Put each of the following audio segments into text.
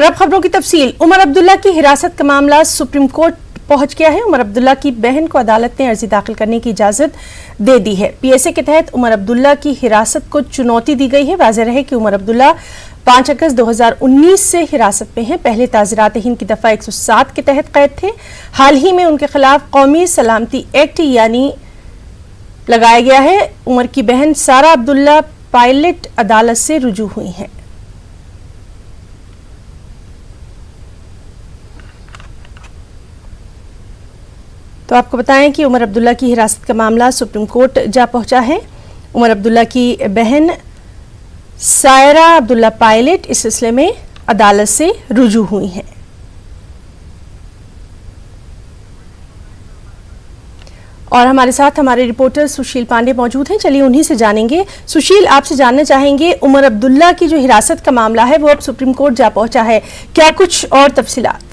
और अब खबरों की तफसील। उमर अब्दुल्ला की हिरासत का मामला सुप्रीम कोर्ट पहुंच गया है। उमर अब्दुल्ला की बहन को अदालत ने अर्जी दाखिल करने की इजाजत दे दी है। पीएसए के तहत उमर अब्दुल्ला की हिरासत को चुनौती दी गई है। वाज़ेह रहे कि उमर अब्दुल्ला 5 अगस्त 2019 से हिरासत में हैं। पहले ताज़ीरात हिंद की दफा 107 के तहत कैद थे। हाल ही में उनके खिलाफ कौमी सलामती एक्ट यानी लगाया गया है। उमर की बहन सारा अब्दुल्ला पायलट अदालत से रुजू हुई हैं। तो आपको बताएं कि उमर अब्दुल्ला की हिरासत का मामला सुप्रीम कोर्ट जा पहुंचा है। उमर अब्दुल्ला की बहन सायरा अब्दुल्ला पायलट इस सिलसिले में अदालत से रुजू हुई हैं। और हमारे साथ हमारे रिपोर्टर सुशील पांडे मौजूद हैं। चलिए उन्हीं से जानेंगे। सुशील, आपसे जानना चाहेंगे, उमर अब्दुल्ला की जो हिरासत का मामला है वो अब सुप्रीम कोर्ट जा पहुंचा है, क्या कुछ और तफसीलात?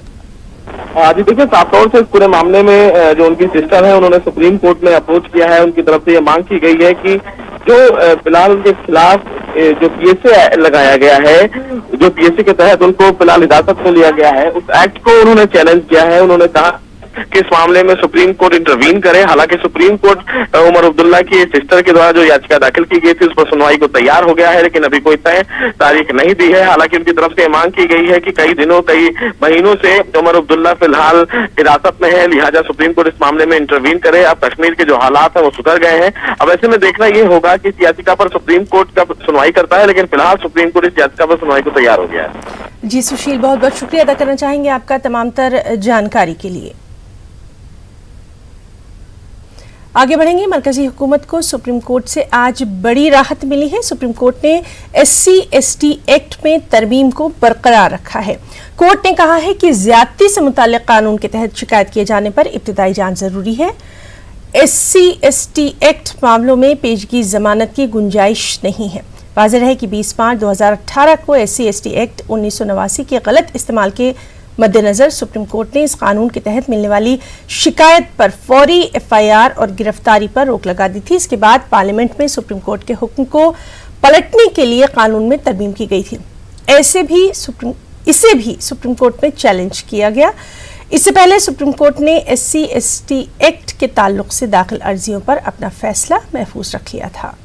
जी देखिए, साफ तौर से इस पूरे मामले में जो उनकी सिस्टर है उन्होंने सुप्रीम कोर्ट में अप्रोच किया है। उनकी तरफ से ये मांग की गई है कि जो फिलहाल उनके खिलाफ जो पीएसए लगाया गया है, जो पीएसए के तहत उनको फिलहाल हिरासत में लिया गया है, उस एक्ट को उन्होंने चैलेंज किया है। उन्होंने कहा कि इस मामले में सुप्रीम कोर्ट इंटरवीन करे। हालांकि सुप्रीम कोर्ट उमर अब्दुल्ला की सिस्टर के द्वारा जो याचिका दाखिल की गई थी उस पर सुनवाई को तैयार हो गया है, लेकिन अभी कोई तय तारीख नहीं दी है। हालांकि उनकी तरफ से मांग की गई है कि कई महीनों से उमर अब्दुल्ला फिलहाल हिरासत में है, लिहाजा सुप्रीम कोर्ट इस मामले में इंटरवीन करे। अब कश्मीर के जो हालात है वो सुधर गए हैं। अब ऐसे में देखना ये होगा कि इस याचिका पर सुप्रीम कोर्ट कब सुनवाई करता है, लेकिन फिलहाल सुप्रीम कोर्ट इस याचिका पर सुनवाई को तैयार हो गया है। जी सुशील, बहुत बहुत शुक्रिया अदा करना चाहेंगे आपका तमाम तर जानकारी के लिए। आगे बढ़ेंगे। मरकजी हुकूमत को सुप्रीम कोर्ट से आज बड़ी राहत मिली है। सुप्रीम कोर्ट ने SC/ST एक्ट में तरमीम को बरकरार रखा है। कोर्ट ने कहा है कि ज्यादती से मुताल्लिक कानून के तहत शिकायत किए जाने पर इब्तिदाई जांच जरूरी है। SC/ST एक्ट मामलों में पेशगी जमानत की गुंजाइश नहीं है। वाज़ेह रहे कि 20 मार्च 2018 को SC/ST एक्ट 1989 के गलत इस्तेमाल के मद्देनजर सुप्रीम कोर्ट ने इस कानून के तहत मिलने वाली शिकायत पर फौरी FIR और गिरफ्तारी पर रोक लगा दी थी। इसके बाद पार्लियामेंट में सुप्रीम कोर्ट के हुक्म को पलटने के लिए कानून में तरमीम की गई थी। इसे भी सुप्रीम कोर्ट में चैलेंज किया गया। इससे पहले सुप्रीम कोर्ट ने SC/ST एक्ट के ताल्लुक से दाखिल अर्जियों पर अपना फैसला महफूज रख लिया था।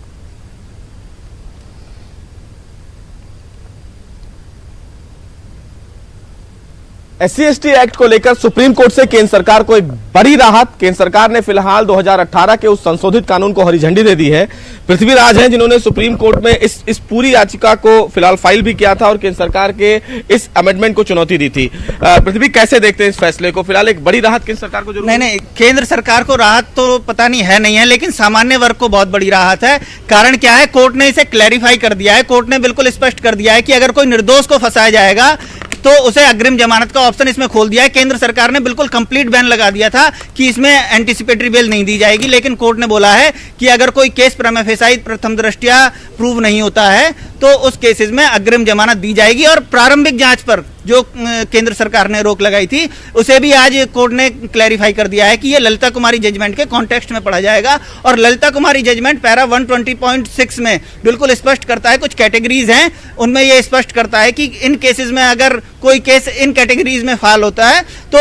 SC/ST एक्ट को लेकर सुप्रीम कोर्ट से केंद्र सरकार को एक बड़ी राहत। केंद्र सरकार ने फिलहाल 2018 के उस संशोधित कानून को हरी झंडी दे दी है। पृथ्वीराज हैं जिन्होंने सुप्रीम कोर्ट में इस पूरी याचिका को फिलहाल फाइल भी किया था और केंद्र सरकार के इस अमेंडमेंट को चुनौती दी थी। पृथ्वी, कैसे देखते हैं इस फैसले को? फिलहाल एक बड़ी राहत केंद्र सरकार को जरूर नहीं, केंद्र सरकार को राहत तो पता नहीं है, लेकिन सामान्य वर्ग को बहुत बड़ी राहत है। कारण क्या है, कोर्ट ने इसे क्लैरिफाई कर दिया है। कोर्ट ने बिल्कुल स्पष्ट कर दिया है कि अगर कोई निर्दोष को फंसाया जाएगा तो उसे अग्रिम जमानत का ऑप्शन इसमें खोल दिया है। केंद्र सरकार ने बिल्कुल कंप्लीट बैन लगा दिया था कि इसमें एंटीसिपेटरी बेल नहीं दी जाएगी, लेकिन कोर्ट ने बोला है कि अगर कोई केस प्रमा फेसाई प्रथम दृष्टया प्रूव नहीं होता है तो उस केसेस में अग्रिम जमानत दी जाएगी। और प्रारंभिक जांच पर जो केंद्र सरकार ने रोक लगाई थी उसे भी आज कोर्ट ने क्लैरिफाई कर दिया है कि ये ललिता कुमारी जजमेंट के कॉन्टेक्स्ट में पढ़ा जाएगा। और ललिता कुमारी जजमेंट पैरा 120.6 में बिल्कुल स्पष्ट करता है, कुछ कैटेगरीज हैं उनमें ये स्पष्ट करता है कि इन केसेस में अगर कोई केस इन कैटेगरीज में फाल होता है तो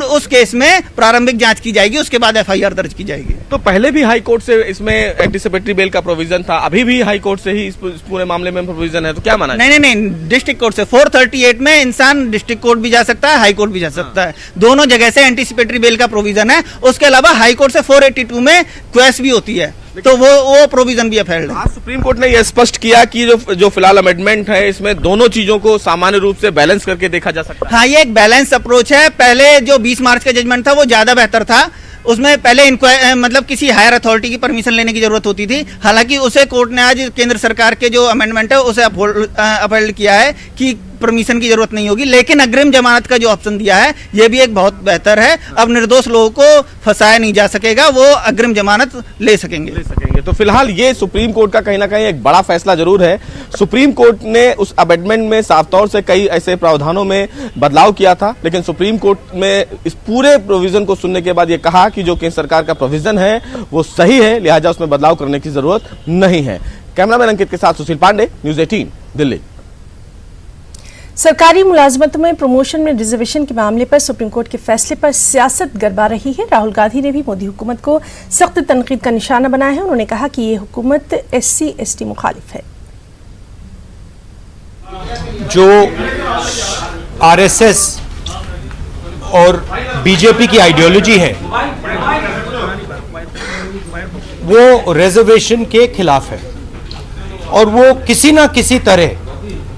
उस केस में प्रारंभिक जांच की जाएगी, उसके बाद FIR दर्ज की जाएगी। तो पहले भी हाई कोर्ट से इसमें एंटीसिपेटरी बेल का प्रोविजन था, अभी भी हाई कोर्ट से ही इस पूरे मामले में प्रोविजन है, तो क्या माना? नहीं, डिस्ट्रिक्ट कोर्ट से 438 में इंसान डिस्ट्रिक्ट कोर्ट भी जा सकता है, हाई कोर्ट भी जा सकता है। दोनों जगह से एंटीसिपेटरी बेल का प्रोविजन है। उसके अलावा हाई कोर्ट से 482 में क्वेस भी होती है, तो वो प्रोविजन भी अपहेल्ड है। सुप्रीम कोर्ट ने यह स्पष्ट किया कि जो फिलहाल अमेंडमेंट है इसमें दोनों चीजों को सामान्य रूप से बैलेंस करके देखा जा सकता है। हाँ, ये एक बैलेंस अप्रोच है। पहले जो 20 मार्च का जजमेंट था वो ज्यादा बेहतर था। उसमें पहले मतलब किसी हायर अथॉरिटी की परमिशन लेने की जरूरत होती थी। हालांकि उसे कोर्ट ने आज केंद्र सरकार के जो अमेंडमेंट है उसे अपहोल्ड किया है कि परमिशन की जरूरत नहीं होगी, लेकिन अग्रिम जमानत का जो ऑप्शन दिया है ये भी एक बहुत बेहतर है। अब निर्दोष लोगों को फंसाया नहीं जा सकेगा, वो अग्रिम जमानत ले सकेंगे। तो फिलहाल ये सुप्रीम कोर्ट का कहीं ना कहीं एक बड़ा फैसला जरूर है। सुप्रीम कोर्ट ने उस अमेंडमेंट में साफ तौर से कई ऐसे प्रावधानों में बदलाव किया था, लेकिन सुप्रीम कोर्ट में इस पूरे प्रोविजन को सुनने के बाद ये कहा कि जो केंद्र सरकार का प्रोविजन है वो सही है, लिहाजा उसमें बदलाव करने की जरूरत नहीं है। कैमरामैन अंकित के साथ सुशील पांडे, न्यूज़ 18 दिल्ली। सरकारी मुलाजमतों में प्रमोशन में रिजर्वेशन के मामले पर सुप्रीम कोर्ट के फैसले पर सियासत गरबा रही है। राहुल गांधी ने भी मोदी हुकूमत को सख्त तनकीद का निशाना बनाया है। उन्होंने कहा कि ये हुकूमत SC/ST मुखालिफ है। जो RSS और बीजेपी की आइडियोलॉजी है वो रिजर्वेशन के खिलाफ है और वो किसी ना किसी तरह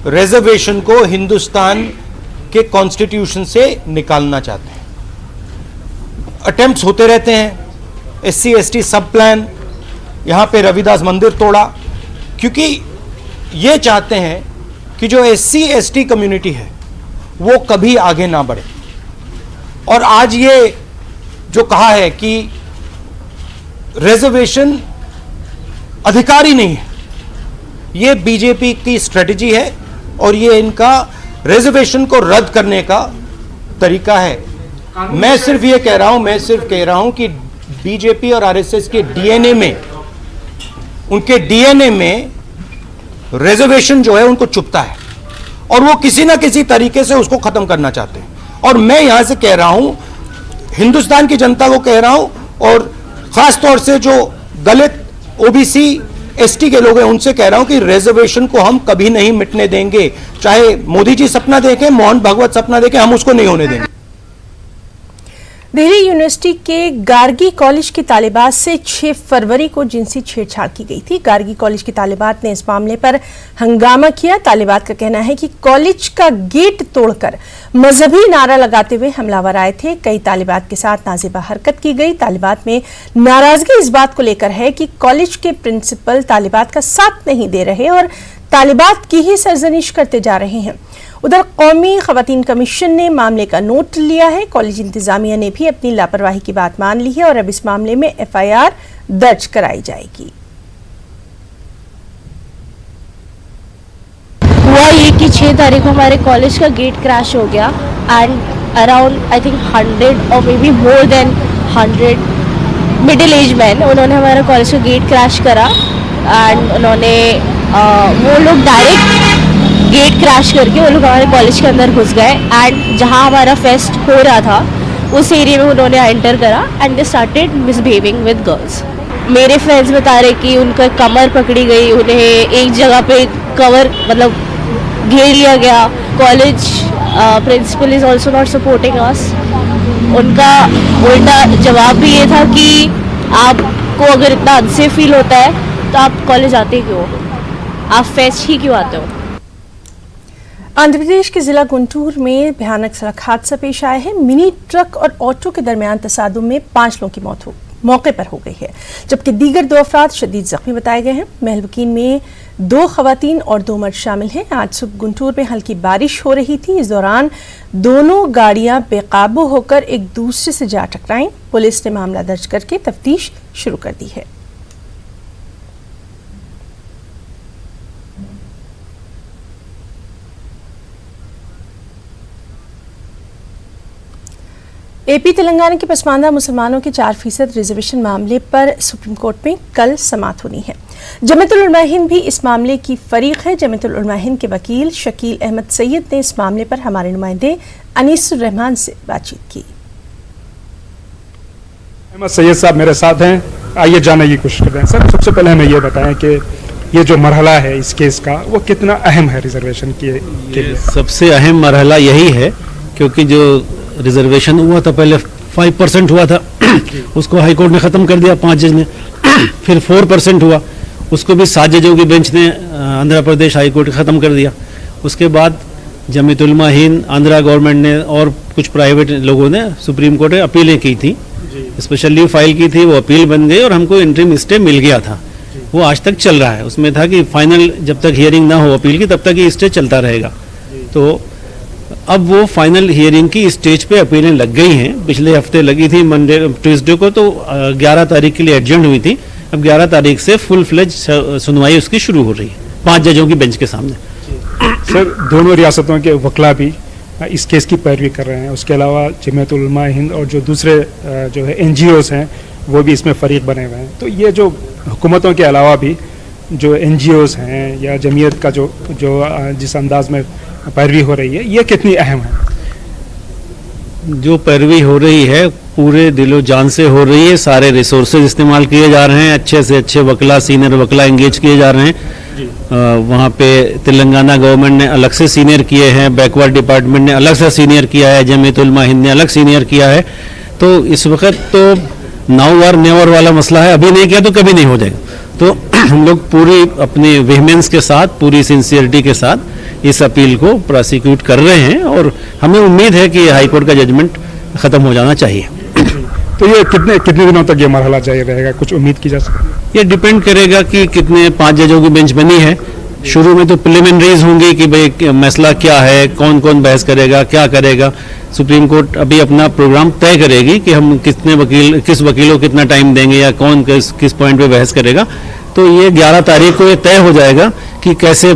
रिजर्वेशन को हिंदुस्तान के कॉन्स्टिट्यूशन से निकालना चाहते हैं। अटेम्प्ट्स होते रहते हैं। SC/ST सब प्लान, यहां पे रविदास मंदिर तोड़ा, क्योंकि ये चाहते हैं कि जो SC/ST कम्युनिटी है वो कभी आगे ना बढ़े। और आज ये जो कहा है कि रिजर्वेशन अधिकारी नहीं है, ये बीजेपी की स्ट्रेटजी है और ये इनका रिजर्वेशन को रद्द करने का तरीका है। मैं सिर्फ कह रहा हूं कि बीजेपी और RSS के DNA में, उनके DNA में रिजर्वेशन जो है उनको चुभता है और वो किसी ना किसी तरीके से उसको खत्म करना चाहते हैं। और मैं यहां से कह रहा हूं, हिंदुस्तान की जनता को कह रहा हूं, और खास तौर से जो दलित, OBC, ST के लोग हैं उनसे कह रहा हूं कि रिजर्वेशन को हम कभी नहीं मिटने देंगे। चाहे मोदी जी सपना देखें, मोहन भागवत सपना देखें, हम उसको नहीं होने देंगे। दिल्ली यूनिवर्सिटी के गार्गी कॉलेज की तालिबात से 6 फरवरी को जिनसी छेड़छाड़ की गई थी। गार्गी कॉलेज की तालिबात ने इस मामले पर हंगामा किया। तालिबात का कहना है कि कॉलेज का गेट तोड़कर मजहबी नारा लगाते हुए हमलावर आए थे। कई तालिबात के साथ नाजेबा हरकत की गई। तालिबात में नाराजगी इस बात को लेकर है कि कॉलेज के प्रिंसिपल तालिबात का साथ नहीं दे रहे और तालिबात की ही सरजनिश करते जा रहे हैं। उधर कौमी खवातीन कमीशन ने मामले का नोट लिया है। कॉलेज इंतजामिया ने भी अपनी लापरवाही की बात मान ली है और अब इस मामले में FIR दर्ज कराई जाएगी। हुआ ये कि 6 तारीख को हमारे कॉलेज का गेट क्रैश हो गया एंड अराउंड आई थिंक 100 और may be more than 100 middle age man, उन्होंने हमारा कॉलेज का गेट क्रैश करा एंड उन्होंने वो लोग डायरेक्ट गेट क्रैश करके वो लोग हमारे कॉलेज के अंदर घुस गए एंड जहाँ हमारा फेस्ट हो रहा था उस एरिया में उन्होंने एंटर करा and they started misbehaving with girls. मेरे फ्रेंड्स बता रहे कि उनका कमर पकड़ी गई, उन्हें एक जगह पे कवर मतलब घेर लिया गया। College principal is also not supporting us. उनका उल्टा जवाब भी ये था कि आपको अगर इतना अनसेफ फील होता है तो आप कॉलेज आते क्यों, आप फेस्ट ही क्यों आते हो। आंध्र प्रदेश के जिला गुंटूर में भयानक सड़क हादसा पेश आया है। मिनी ट्रक और ऑटो के दरमियान तसादुम में 5 लोगों की मौत मौके पर हो गई है, जबकि दीगर 2 अफराद शदीद जख्मी बताए गए हैं। महलबकीन में 2 खवातीन और 2 मर्द शामिल हैं। आज सुबह गुंटूर में हल्की बारिश हो रही थी। इस दौरान दोनों गाड़ियां बेकाबू होकर एक दूसरे से जा टकराईं। पुलिस ने मामला दर्ज करके तफ्तीश शुरू कर दी है। AP तेलंगाना के पसमानदा मुसलमानों के 4% रिजर्वेशन मामले पर सुप्रीम कोर्ट में कल समाअत होनी है। जमीयतुल उलमा हिंद भी इस मामले की फरीक है। जमीयतुल उलमा हिंद के वकील शकील अहमद सैयद ने इस मामले पर हमारे नुमाइंदे अनीसुर रहमान से बातचीत की। अहमद सैयद साहब मेरे साथ हैं, आइए जानने की कोशिश करते हैं। सर, सबसे पहले हमें ये बताएं कि ये जो मरहला है इस केस का वो कितना अहम है रिजर्वेशन के लिए। सबसे अहम मरहला यही है क्योंकि जो रिजर्वेशन हुआ था पहले 5% हुआ था उसको हाई कोर्ट ने ख़त्म कर दिया 5 जज ने। फिर 4% हुआ, उसको भी 7 जजों की बेंच ने आंध्र प्रदेश हाई कोर्ट ख़त्म कर दिया। उसके बाद जमीयतुल उलमा हिंद, आंध्रा गवर्नमेंट ने और कुछ प्राइवेट लोगों ने सुप्रीम कोर्ट में अपीलें की थी, स्पेशल लीव फाइल की थी, वो अपील बन गई और हमको इंटरिम स्टे मिल गया था। वो आज तक चल रहा है। उसमें था कि फाइनल जब तक हियरिंग ना हो अपील की तब तक ये स्टे चलता रहेगा। तो अब वो फाइनल हियरिंग की स्टेज पे अपीलें लग गई हैं। पिछले हफ्ते लगी थी मंडे ट्यूसडे को, तो 11 तारीख के लिए एडजर्न हुई थी। अब 11 तारीख से फुल फ्लेज सुनवाई उसकी शुरू हो रही है 5 जजों की बेंच के सामने। सर, दोनों रियासतों के वकला भी इस केस की पैरवी कर रहे हैं। उसके अलावा जमीयतुल उलमा हिंद और जो दूसरे जो है NGOs हैं वो भी इसमें फरीक बने हुए हैं। तो ये जो हुकूमतों के अलावा भी जो NGOs हैं या जमीयत का जो जिस अंदाज में पैरवी हो रही है, ये कितनी अहम है? जो पैरवी हो रही है पूरे दिलो जान से हो रही है, सारे रिसोर्सेज इस्तेमाल किए जा रहे हैं, अच्छे से अच्छे वकला, सीनियर वकला एंगेज किए जा रहे हैं। वहाँ पे तेलंगाना गवर्नमेंट ने अलग से सीनियर किए हैं, बैकवर्ड डिपार्टमेंट ने अलग से सीनियर किया है, जमीयत उलमा हिंद ने अलग सीनियर किया है। तो इस वक्त तो नाउ और नेवर वाला मसला है, अभी नहीं किया तो कभी नहीं हो जाएगा। तो हम लोग पूरी अपनी वेहमेंस के साथ, पूरी सिंसियरिटी के साथ इस अपील को प्रोसिक्यूट कर रहे हैं और हमें उम्मीद है कि हाई कोर्ट का जजमेंट खत्म हो जाना चाहिए। तो ये कितने दिनों तक ये मरहला जारी रहेगा, कुछ उम्मीद की जा सकती है? ये डिपेंड करेगा कि कितने 5 जजों की बेंच बनी है। शुरू में तो प्रिलिमिनरीज होंगी कि भाई मसला क्या है, कौन कौन बहस करेगा, क्या करेगा। सुप्रीम कोर्ट अभी अपना प्रोग्राम तय करेगी कि हम किस वकील को कितना टाइम देंगे या कौन किस पॉइंट पे बहस करेगा। तो ये 11 तारीख को ये तय हो जाएगा कि कैसे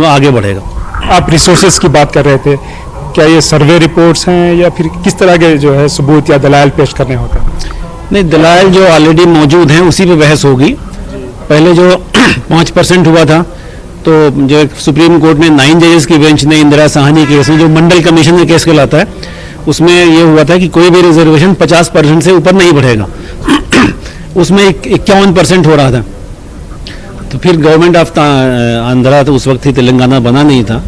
आगे बढ़ेगा। आप रिसोर्सेज की बात कर रहे थे, क्या ये सर्वे रिपोर्ट्स हैं या फिर किस तरह के जो है सबूत या दलाल पेश करने होते हैं? नहीं, दलाल जो ऑलरेडी मौजूद हैं उसी पे बहस होगी। पहले जो 5% हुआ था, तो जो सुप्रीम कोर्ट ने 9 जजेस की बेंच ने इंदिरा साहनी केस में, जो मंडल कमीशन का केस कहलाता है, उसमें ये हुआ था कि कोई भी रिजर्वेशन 50% से ऊपर नहीं बढ़ेगा। उसमें 51% हो रहा था। तो फिर गवर्नमेंट ऑफ आंध्रा, तो उस वक्त ही तेलंगाना बना नहीं था,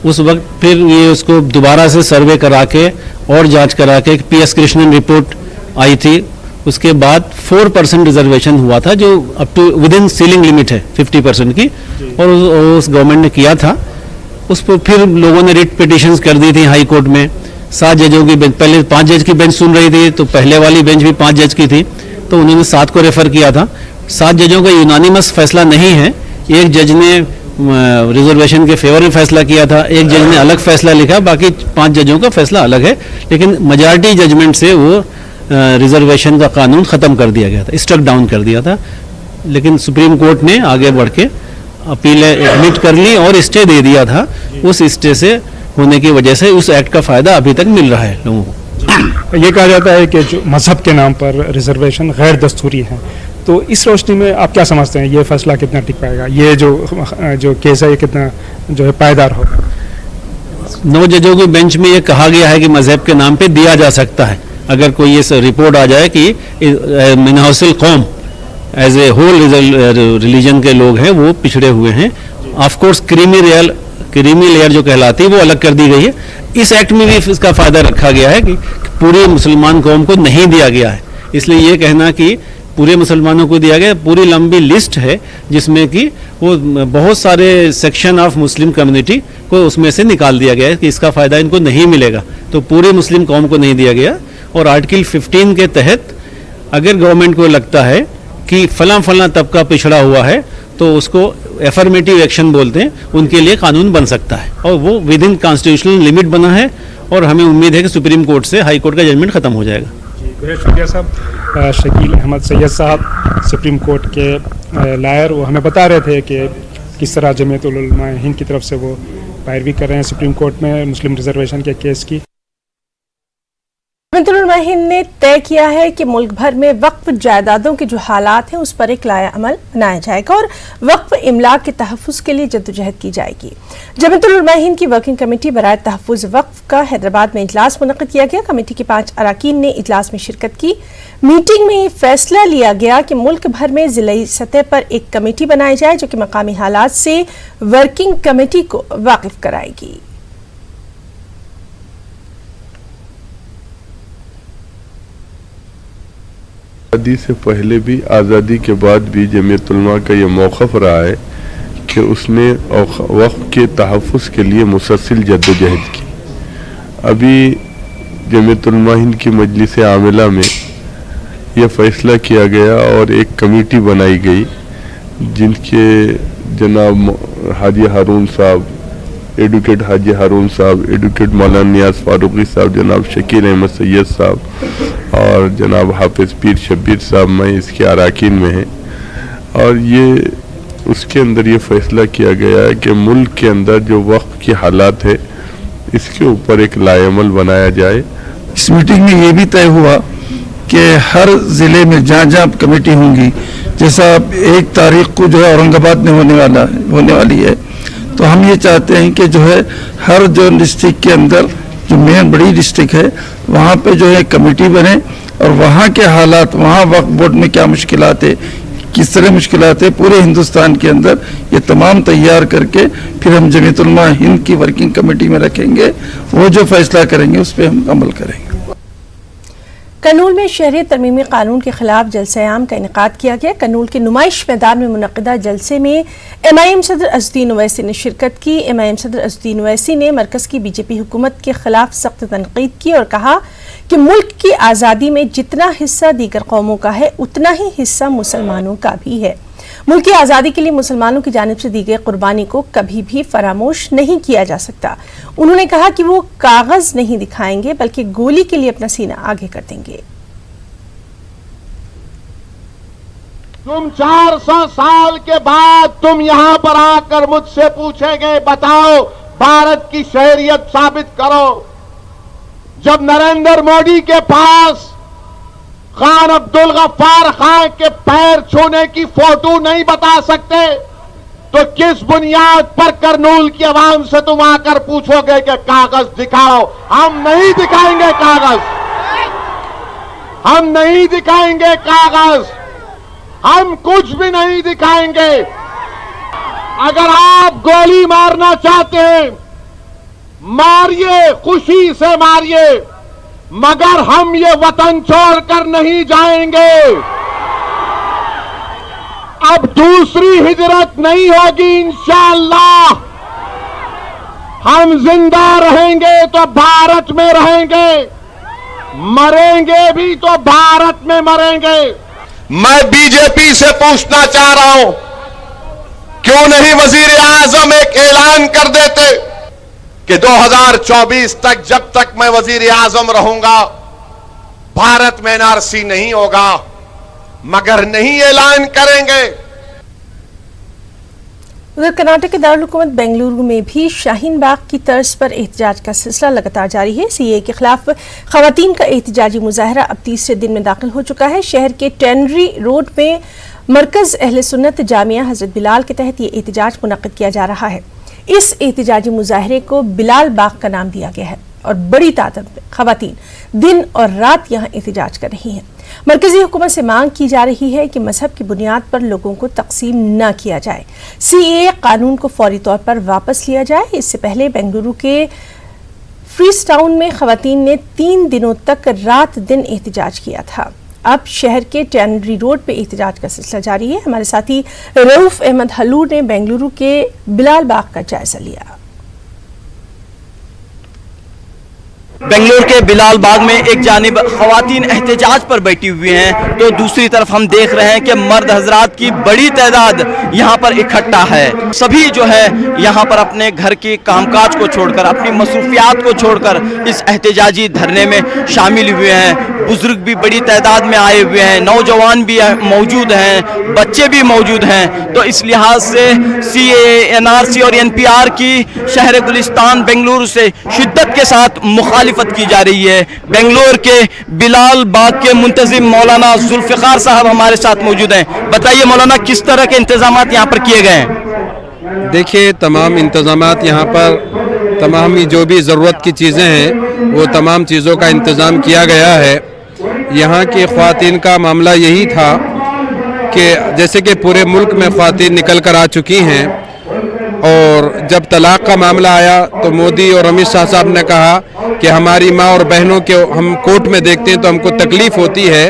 उस वक्त फिर ये उसको दोबारा से सर्वे करा के और जांच करा के PS कृष्णन रिपोर्ट आई थी। उसके बाद 4% रिजर्वेशन हुआ था, जो up to with in ceiling limit है 50% की, और उस गवर्नमेंट ने किया था। उस पर फिर लोगों ने रिट पिटिशंस कर दी थी हाई कोर्ट में। 7 जजों की बेंच, पहले 5 जज की बेंच सुन रही थी, तो पहले वाली बेंच भी 5 जज की थी, तो उन्होंने 7 को रेफर किया था। 7 जजों का यूनानिमस फैसला नहीं है। एक जज ने रिजर्वेशन के फेवर में फैसला किया था, एक जज ने अलग फैसला लिखा, बाकी 5 जजों का फैसला अलग है। लेकिन मेजॉरिटी जजमेंट से वो रिजर्वेशन का कानून ख़त्म कर दिया गया था, स्ट्रक डाउन कर दिया था। लेकिन सुप्रीम कोर्ट ने आगे बढ़ के अपील एडमिट कर ली और स्टे दे दिया था। उस स्टे से होने की वजह से उस एक्ट का फ़ायदा अभी तक मिल रहा है लोगों को। ये कहा जाता है कि जो मजहब के नाम पर रिजर्वेशन गैर दस्तूरी है, तो इस रोशनी में आप क्या समझते हैं, ये फैसला कितना टिक पाएगा? ये जो केस है ये कितना जो है पायदार होगा? 9 जजों की बेंच में ये कहा गया है कि मजहब के नाम पे दिया जा सकता है। अगर कोई ये रिपोर्ट आ जाए कि मिनहसिल कौम एज ए होल रिलीजन के लोग हैं वो पिछड़े हुए हैं, ऑफकोर्स क्रीमी लेयर जो कहलाती है वो अलग कर दी गई है। इस एक्ट में भी इसका फायदा रखा गया है कि पूरी मुसलमान कौम को नहीं दिया गया है। इसलिए ये कहना कि पूरे मुसलमानों को दिया गया, पूरी लंबी लिस्ट है जिसमें कि वो बहुत सारे सेक्शन ऑफ मुस्लिम कम्युनिटी को उसमें से निकाल दिया गया है कि इसका फ़ायदा इनको नहीं मिलेगा। तो पूरी मुस्लिम कौम को नहीं दिया गया। और आर्टिकल 15 के तहत अगर गवर्नमेंट को लगता है कि फला तबका पिछड़ा हुआ है तो उसको एफर्मेटिव एक्शन बोलते हैं, उनके लिए कानून बन सकता है और वो विद इन कॉन्स्टिट्यूशनल लिमिट बना है। और हमें उम्मीद है कि सुप्रीम कोर्ट से हाई कोर्ट का जजमेंट खत्म हो जाएगा। बहुत शुक्रिया साहब। शकील अहमद सैयद साहब सुप्रीम कोर्ट के लायर, वो हमें बता रहे थे कि किस तरह जमीयत उलमा हिंद की तरफ से वो पैरवी कर रहे हैं सुप्रीम कोर्ट में मुस्लिम रिजर्वेशन के केस की। जमीयत उलमा हिंद ने तय किया है कि मुल्क भर में वक्फ जायदादों के जो हालात हैं उस पर एक लाया अमल बनाया जाएगा और वक्फ इमलाक के तहफ़्फ़ुज़ के लिए जद्दोजहद की जाएगी। जमीयत उलमा हिंद की वर्किंग कमेटी बराए तहफ़्फ़ुज़ वक्फ का हैदराबाद में इजलास मुनक़्क़िद किया गया। कमेटी के 5 अरकान ने इजलास में शिरकत की। मीटिंग में ये फैसला लिया गया कि मुल्क भर में ज़िलाई सतह पर एक कमेटी बनाई जाए जो कि मकामी हालात से वर्किंग कमेटी को वाकिफ कराएगी। आज़ादी से पहले भी, आज़ादी के बाद भी जमीयत उलमा का ये मौक़िफ़ रहा है कि उसने वक्फ के तहफ़्फ़ुज़ के लिए मुसलसल जद्दोजहद की। अभी जमीयत उलमा हिंद की मजलिस आमिला में यह फ़ैसला किया गया और एक कमेटी बनाई गई जिनके जनाब हाजी हारून साहब, एडवोकेट हाजी हारून साहब, एडवोकेट मौलाना नियाज़ फारूकी साहब, जनाब शकील अहमद सैयद साहब और जनाब हाफिज़ पीर शब्बीर साहब, मैं इसके अरकान में हैं। और ये उसके अंदर ये फ़ैसला किया गया है कि मुल्क के अंदर जो वक्फ की हालात है इसके ऊपर एक लाएमल बनाया जाए। इस मीटिंग में ये भी तय हुआ कि हर ज़िले में जहाँ जहाँ कमेटी होंगी, जैसा 1 तारीख को जो है औरंगाबाद में होने वाली है, तो हम ये चाहते हैं कि जो है हर जो डिस्ट्रिक्ट के अंदर जो मेन बड़ी डिस्ट्रिक्ट है वहाँ पे जो है कमेटी बने और वहाँ के हालात, वहाँ वक्फ बोर्ड में क्या मुश्किलात है, किस तरह मुश्किलात है, पूरे हिंदुस्तान के अंदर ये तमाम तैयार करके फिर हम जमीयत उलमा हिंद की वर्किंग कमेटी में रखेंगे। वो जो फैसला करेंगे उस पर हम अमल करेंगे। कर्नूल में शहरी तरमीमी कानून के खिलाफ जलसे-ए-आम का इनेकाद किया गया। कर्नूल के नुमाइश मैदान में मुनक़िदा जलसे में MIM सदर अज़ुद्दीन ओवैसी ने शिरकत की। MIM सदर अज़ुद्दीन ओवैसी ने मरकज़ की BJP हुकूमत के खिलाफ सख्त तनक़ीद की और कहा कि मुल्क की आज़ादी में जितना हिस्सा दीगर कौमों का है उतना ही हिस्सा मुसलमानों का भी है। मुल्क की आज़ादी के लिए मुसलमानों की जानिब से दी गई कुर्बानी को कभी भी फरामोश नहीं किया जा सकता। उन्होंने कहा कि वो कागज नहीं दिखाएंगे बल्कि गोली के लिए अपना सीना आगे कर देंगे। तुम 400 साल के बाद तुम यहां पर आकर मुझसे पूछेंगे, बताओ भारत की शहरियत साबित करो। जब नरेंद्र मोदी के पास खान अब्दुल गफ्फार खान के पैर छूने की फोटो नहीं बता सकते, तो किस बुनियाद पर कर्नूल की आवाम से तुम आकर पूछोगे कि कागज दिखाओ? हम नहीं दिखाएंगे कागज, हम नहीं दिखाएंगे कागज, हम कुछ भी नहीं दिखाएंगे। अगर आप गोली मारना चाहते हैं मारिए, खुशी से मारिए, मगर हम ये वतन छोड़कर नहीं जाएंगे। अब दूसरी हिजरत नहीं होगी इंशाअल्लाह। हम जिंदा रहेंगे तो भारत में रहेंगे, मरेंगे भी तो भारत में मरेंगे। मैं बीजेपी से पूछना चाह रहा हूं, क्यों नहीं वजीर आजम एक ऐलान कर देते कि 2024 तक जब तक मैं वजीर आजम रहूंगा भारत में NRC नहीं होगा, मगर नहीं ऐलान करेंगे। उधर कर्नाटक के दारुल हुकूमत बेंगलुरु में भी शाहीन बाग की तर्ज पर एहतजाज का सिलसिला लगातार जारी है। CAA के खिलाफ खवातीन का एहतजाजी मुजाहरा अब तीसरे दिन में दाखिल हो चुका है। शहर के टेनरी रोड में मरकज अहले सुन्नत जामिया हजरत बिलाल के तहत ये एहतजाज मुनक्किद किया जा रहा है। इस एहतजाजी मुजाहरे को बिलाल बाग का नाम दिया गया है और बड़ी तादाद में खवातीन दिन और रात यहाँ एहतजाज कर रही हैं। मरकजी हुकूमत से मांग की जा रही है कि मजहब की बुनियाद पर लोगों को तकसीम न किया जाए। CAA कानून को फौरी तौर पर वापस लिया जाए। इससे पहले बेंगलुरु के फ्रीस टाउन में खवातीन ने 3 दिनों तक रात दिन एहतजाज किया था। अब शहर के टैनरी रोड पे एहतजाज का सिलसिला जारी है। हमारे साथी रऊफ अहमद हलूर ने बेंगलुरु के बिलाल बाग का जायजा लिया। बेंगलुरु के बिलाल बाग में एक जानिब खवातीन एहतजाज पर बैठी हुई हैं तो दूसरी तरफ हम देख रहे हैं कि मर्द हजरात की बड़ी तादाद यहाँ पर इकट्ठा है। सभी जो है यहाँ पर अपने घर के कामकाज को छोड़कर, अपनी मसरूफियात को छोड़कर इस एहतजाजी धरने में शामिल हुए हैं। बुजुर्ग भी बड़ी तादाद में आए हुए हैं, नौजवान भी मौजूद हैं, बच्चे भी मौजूद हैं। तो इस लिहाज से CAA, NRC और NPR की शहर गुलिस्तान बेंगलुरु से शिद्दत के साथ मुखालिफत की जा रही है। बेंगलुरु के बिलाल बाग के मुंतजिम मौलाना जुल्फिकार साहब हमारे साथ मौजूद हैं। बताइए मौलाना, किस तरह के इंतजामात यहाँ पर किए गए हैं? देखिए, तमाम इंतजामात यहाँ पर, तमाम जो भी ज़रूरत की चीज़ें हैं वो तमाम चीज़ों का इंतज़ाम किया गया है। यहाँ की ख्वातीन का मामला यही था कि जैसे कि पूरे मुल्क में ख्वातीन निकल कर आ चुकी हैं और जब तलाक़ का मामला आया तो मोदी और अमित शाह साहब ने कहा कि हमारी माँ और बहनों के हम कोर्ट में देखते हैं तो हमको तकलीफ़ होती है,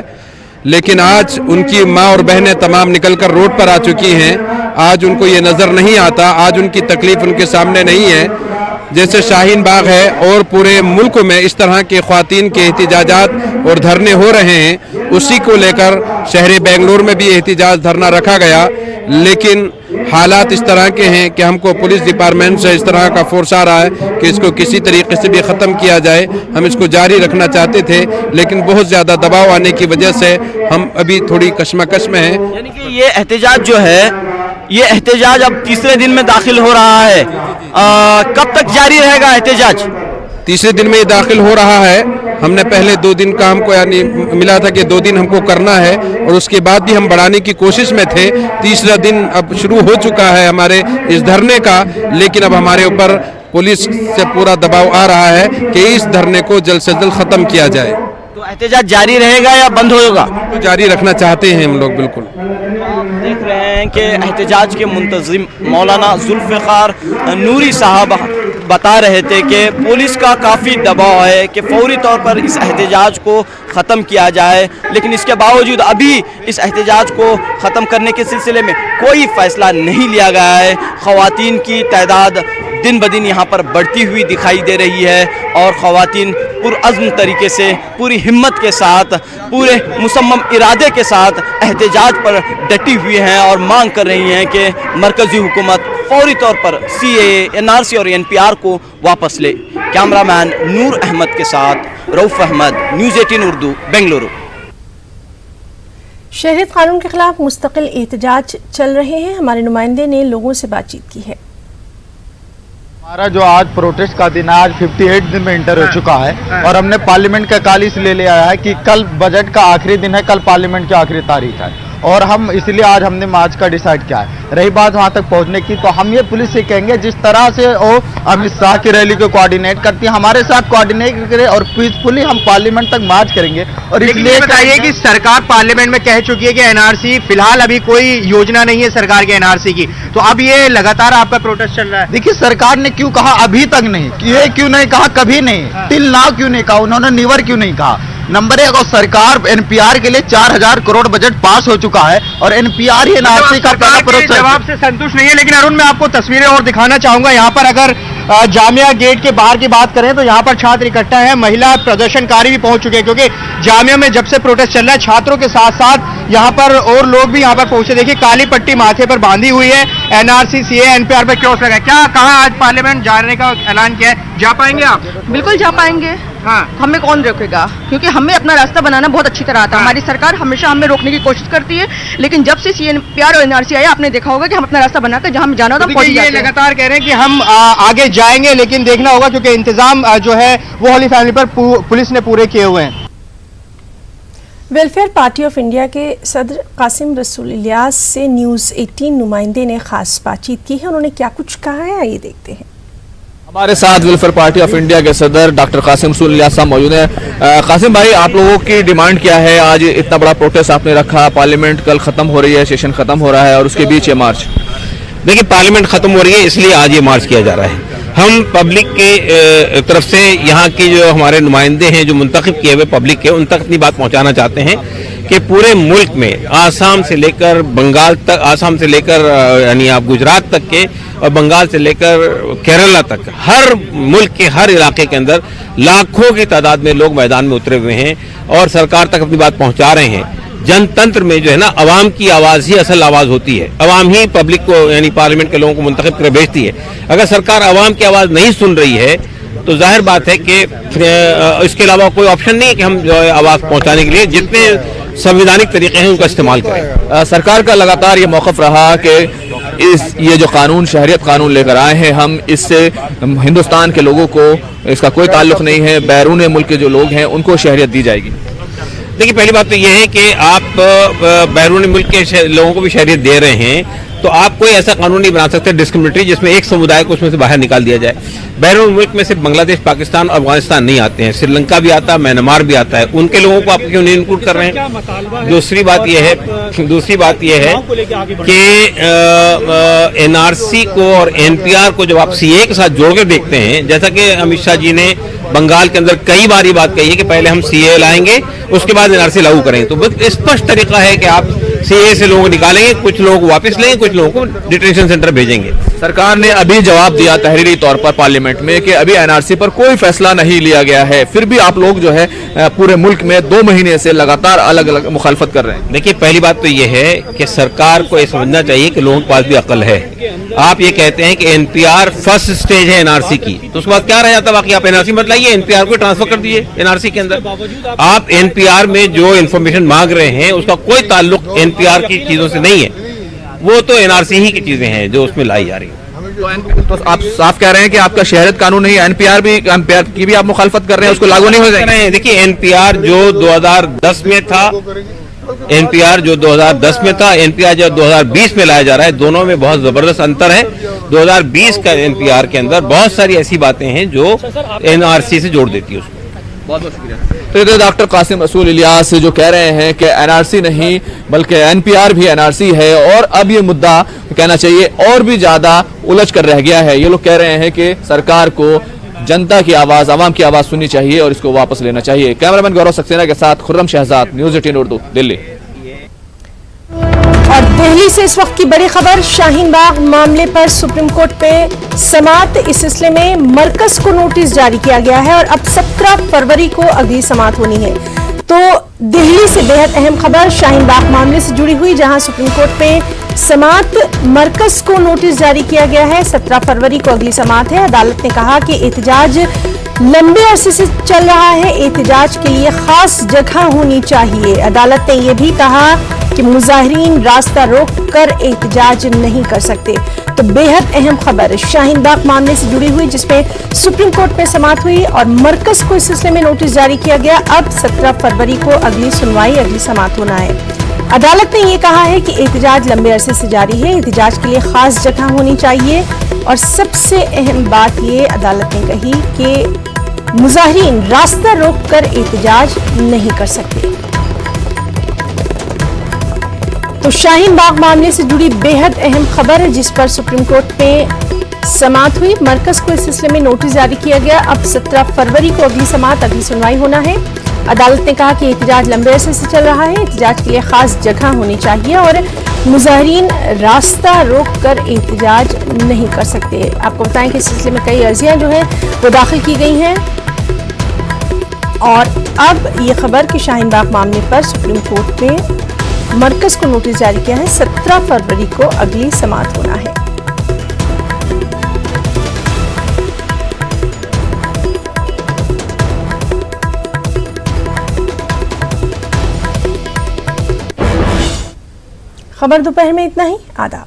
लेकिन आज उनकी माँ और बहनें तमाम निकल कर रोड पर आ चुकी हैं। आज उनको ये नज़र नहीं आता, आज उनकी तकलीफ़ उनके सामने नहीं है। जैसे शाहीन बाग है और पूरे मुल्क में इस तरह के ख्वातीन के एहतजाजात और धरने हो रहे हैं, उसी को लेकर शहर बेंगलुरु में भी एहतजाज धरना रखा गया। लेकिन हालात इस तरह के हैं कि हमको पुलिस डिपार्टमेंट से इस तरह का फोर्स आ रहा है कि इसको किसी तरीके से भी ख़त्म किया जाए। हम इसको जारी रखना चाहते थे लेकिन बहुत ज़्यादा दबाव आने की वजह से हम अभी थोड़ी कशमकश में हैं। यानी कि ये एहतजाज जो है, ये एहतजाज अब तीसरे दिन में दाखिल हो रहा है। कब तक जारी रहेगा एहतजाज? तीसरे दिन में ये दाखिल हो रहा है। हमने पहले 2 दिन का हमको यानी मिला था कि 2 दिन हमको करना है और उसके बाद भी हम बढ़ाने की कोशिश में थे। तीसरा दिन अब शुरू हो चुका है हमारे इस धरने का, लेकिन अब हमारे ऊपर पुलिस से पूरा दबाव आ रहा है कि इस धरने को जल्द से जल्द खत्म किया जाए। तो एहतजाज जारी रहेगा या बंद होगा? तो जारी रखना चाहते हैं हम लोग बिल्कुल। देख रहे हैं कि एहतजाज के मुंतजिम मौलाना जुल्फ़िकार नूरी साहब बता रहे थे कि पुलिस का काफ़ी दबाव है कि फौरी तौर पर इस एहतजाज को ख़त्म किया जाए, लेकिन इसके बावजूद अभी इस एहतजाज को ख़त्म करने के सिलसिले में कोई फ़ैसला नहीं लिया गया है। ख़वातीन की तादाद दिन ब दिन यहाँ पर बढ़ती हुई दिखाई दे रही है और ख़वातीन पुरअज़्म तरीके से, पूरी हिम्मत के साथ, पूरे मुसम्मम इरादे के साथ एहतजाज पर डटी हुई हैं और मांग कर रही हैं कि मरकज़ी हुकूमत फौरी तौर पर CAA, NRC और NPR को वापस ले। कैमरामैन नूर अहमद के साथ रऊफ अहमद, न्यूज़ 18 उर्दू, बेंगलुरु। शहरियत कानून के खिलाफ मुस्तकिल एहतजाज चल रहे हैं। हमारे नुमाइंदे ने लोगों से बातचीत की है। हमारा जो आज प्रोटेस्ट का दिन है, आज 58 दिन में इंटर हो चुका है और हमने पार्लियामेंट का कल इसलिए ले आया है कि कल बजट का आखिरी दिन है, कल पार्लियामेंट की आखिरी तारीख है और हम इसलिए आज हमने मार्च का डिसाइड किया है। रही बात वहां तक पहुंचने की, तो हम ये पुलिस से कहेंगे जिस तरह से वो अमित शाह की रैली को कोऑर्डिनेट करती है, हमारे साथ कोऑर्डिनेट करें और पीसफुली हम पार्लियामेंट तक मार्च करेंगे। और इसलिए बताइए कि सरकार पार्लियामेंट में कह चुकी है कि NRC फिलहाल अभी कोई योजना नहीं है सरकार के NRC की, तो अब ये लगातार आपका प्रोटेस्ट चल रहा है। देखिए सरकार ने क्यों कहा अभी तक नहीं, ये क्यों नहीं कहा कभी नहीं, टिल नाउ क्यों नहीं कहा, उन्होंने नीवर क्यों नहीं कहा। नंबर 1, और सरकार NPR के लिए 4000 करोड़ बजट पास हो चुका है और NPR ही NRC का पहला प्रोसेस। जवाब से संतुष्ट नहीं है, लेकिन अरुण मैं आपको तस्वीरें और दिखाना चाहूंगा। यहाँ पर अगर जामिया गेट के बाहर की बात करें तो यहाँ पर छात्र इकट्ठा है, महिला प्रदर्शनकारी भी पहुंच चुके हैं, क्योंकि जामिया में जब से प्रोटेस्ट चल रहा है छात्रों के साथ साथ यहाँ पर और लोग भी यहाँ पर पहुंचे। देखिए काली पट्टी माथे पर बांधी हुई है, NRC CAA NPR पर क्रॉस लगा है। क्या कहा आज पार्लियामेंट जाने का ऐलान किया है, जा पाएंगे आप? बिल्कुल जा पाएंगे। हाँ, हमें कौन रोकेगा, क्योंकि हमें अपना रास्ता बनाना बहुत अच्छी तरह आता है। हमारी सरकार हमेशा हमें रोकने की कोशिश करती है, लेकिन जब से CAA NPR और NRC आया आपने देखा होगा कि हम अपना रास्ता बनाकर जहां जाना होता है ये लगातार कह रहे हैं कि हम आगे जाएंगे, लेकिन देखना होगा क्योंकि इंतजाम जो है वो होली फैमिली पर पुलिस ने पूरे किए हुए हैं। वेलफेयर पार्टी ऑफ इंडिया के सदर कासिम रसूल इलियास से न्यूज़ 18 नुमाइंदे ने खास बातचीत की है। उन्होंने क्या कुछ कहा है, आइए देखते हैं। हमारे साथ वेलफेयर पार्टी ऑफ इंडिया के सदर डॉक्टर कासिम रसूल इलियास साहब मौजूद हैं। कासिम भाई, आप लोगों की डिमांड क्या है? आज इतना बड़ा प्रोटेस्ट आपने रखा, पार्लियामेंट कल खत्म हो रही है, सेशन खत्म हो रहा है और उसके बीच ये मार्च। देखिए पार्लियामेंट खत्म हो रही है, इसलिए आज ये मार्च किया जा रहा है। हम पब्लिक के तरफ से यहाँ की जो हमारे नुमाइंदे हैं जो मुंतखब किए हुए पब्लिक के, उन तक अपनी बात पहुँचाना चाहते हैं कि पूरे मुल्क में आसाम से लेकर बंगाल तक, आसाम से लेकर यानी आप गुजरात तक के और बंगाल से लेकर केरला तक, हर मुल्क के हर इलाके के अंदर लाखों की तादाद में लोग मैदान में उतरे हुए हैं और सरकार तक अपनी बात पहुंचा रहे हैं। जनतंत्र में जो है ना, अवाम की आवाज़ ही असल आवाज़ होती है, अवाम ही पब्लिक को यानी पार्लियामेंट के लोगों को मुंतखब कर भेजती है। अगर सरकार अवाम की आवाज़ नहीं सुन रही है तो जाहिर बात है कि इसके अलावा कोई ऑप्शन नहीं है कि हम जो है आवाज़ पहुंचाने के लिए जितने संवैधानिक तरीके हैं उनका इस्तेमाल करें। सरकार का लगातार ये मौक़िफ़ रहा कि ये जो कानून, शहरियत कानून लेकर आए हैं हम, इससे हिंदुस्तान के लोगों को इसका कोई ताल्लुक नहीं है, बैरून मुल्क के जो लोग हैं उनको शहरियत दी जाएगी। देखिए पहली बात तो ये है कि आप बैरून मुल्क के लोगों को भी शहरियत दे रहे हैं, तो आप कोई ऐसा कानून नहीं बना सकते डिस्क्रिमिनेटरी जिसमें एक समुदाय को उसमें से बाहर निकाल दिया जाए। बैरून मुल्क में सिर्फ बांग्लादेश, पाकिस्तान और अफगानिस्तान नहीं आते हैं, श्रीलंका भी आता है, म्यांमार भी आता है, उनके लोगों को आप क्यों नहीं इंक्लूड कर रहे हैं? दूसरी बात यह है कि NRC को और NPR को जब आप CAA के साथ जोड़ के देखते हैं, जैसा कि अमित शाह जी ने बंगाल के अंदर कई बार ये बात कही है कि पहले हम CAA लाएंगे उसके बाद NRC लागू करेंगे, तो बस स्पष्ट तरीका है कि आप CAA से लोगों को निकालेंगे, कुछ लोगों को वापस लेंगे, कुछ लोगों को डिटेंशन सेंटर भेजेंगे। सरकार ने अभी जवाब दिया तहरीरी तौर पर पार्लियामेंट में कि अभी NRC पर कोई फैसला नहीं लिया गया है, फिर भी आप लोग जो है पूरे मुल्क में 2 महीने से लगातार अलग अलग मुखालफत कर रहे हैं। देखिए पहली बात तो ये है कि सरकार को ये समझना चाहिए कि लोगों के पास भी अकल है। आप ये कहते हैं कि NPR फर्स्ट स्टेज है NRC की, तो उसके बाद क्या रह जाता? बाकी आप NRC मत लाइए, NPR को ट्रांसफर कर दीजिए NRC के अंदर। आप NPR में जो इन्फॉर्मेशन मांग रहे हैं उसका कोई ताल्लुक NPR की चीजों से नहीं है, वो तो NRC ही की चीजें हैं जो उसमें लाई जा रही है। तो आप साफ कह रहे हैं कि आपका शहरियत कानून नहीं, एनपीआर की भी आप मुखालफत कर रहे हैं, उसको लागू नहीं हो जाएगा। देखिए एनपीआर जो 2010 में था, एनपीआर जो 2010 में था, एनपीआर जो 2020 में लाया जा रहा है, दोनों में बहुत जबरदस्त अंतर है। 2020 का एनपीआर के अंदर बहुत सारी ऐसी बातें हैं जो एनआरसी से जोड़ देती है उसको। बहुत बहुत शुक्रिया। तो ये डॉक्टर कासिम रसूल इलियास जो कह रहे हैं कि एनआरसी नहीं बल्कि एनपीआर भी एनआरसी है, और अब ये मुद्दा कहना चाहिए और भी ज्यादा उलझ कर रह गया है। ये लोग कह रहे हैं कि सरकार को जनता की आवाज, आवाम की आवाज सुननी चाहिए और इसको वापस लेना चाहिए। कैमरामैन गौरव सक्सेना के साथ खुर्रम शहजाद, न्यूज़ 18 उर्दू, दिल्ली। और दिल्ली से इस वक्त की बड़ी खबर, शाहीन बाग मामले पर सुप्रीम कोर्ट पे समाअत। इस सिलसिले में मरकज को नोटिस जारी किया गया है और अब 17 फरवरी को अगली समाअत होनी है। तो दिल्ली से बेहद अहम खबर शाहीन बाग मामले से जुड़ी हुई, जहां सुप्रीम कोर्ट पे समाअत, मरकज को नोटिस जारी किया गया है। 17 फरवरी को अगली समाअत है। अदालत ने कहा कि एहतजाज लंबे अरसे से चल रहा है, एहतजाज के लिए खास जगह होनी चाहिए। अदालत ने यह भी कहा कि मुजाहिरीन रास्ता रोक कर एहतजाज नहीं कर सकते। तो बेहद अहम खबर शाहीन बाग मामले से जुड़ी हुई, जिसमें सुप्रीम कोर्ट में समाअत हुई और मरकज को इस सिलसिले में नोटिस जारी किया गया। अब 17 फरवरी को अगली सुनवाई, अगली समाअत होना है। अदालत ने यह कहा है कि एहतजाज लंबे अरसे से जारी है, एहतजाज के लिए खास जगह होनी चाहिए। और सबसे अहम बात ये अदालत ने कही कि मुजाहिरीन रास्ता रोक कर एहतजाज नहीं कर सकते। तो शाहीन बाग मामले से जुड़ी बेहद अहम खबर है, जिस पर सुप्रीम कोर्ट में समाअत हुई। मरकज को इस सिलसिले में नोटिस जारी किया गया। अब 17 फरवरी को अगली समाअत, अगली सुनवाई होना है। अदालत ने कहा कि एहतजाज लंबे अरसे से चल रहा है, एहतजाज के लिए खास जगह होनी चाहिए और मुजाहिरीन रास्ता रोक कर एहतजाज नहीं कर सकते। आपको बताएं कि इस सिलसिले में कई अर्जियां जो हैं वो दाखिल की गई हैं। और अब ये खबर कि शाहीन बाग मामले पर सुप्रीम कोर्ट में मरकज को नोटिस जारी किया है। 17 फरवरी को अगली समाअत होना है। खबर दोपहर में इतना ही। आदाब।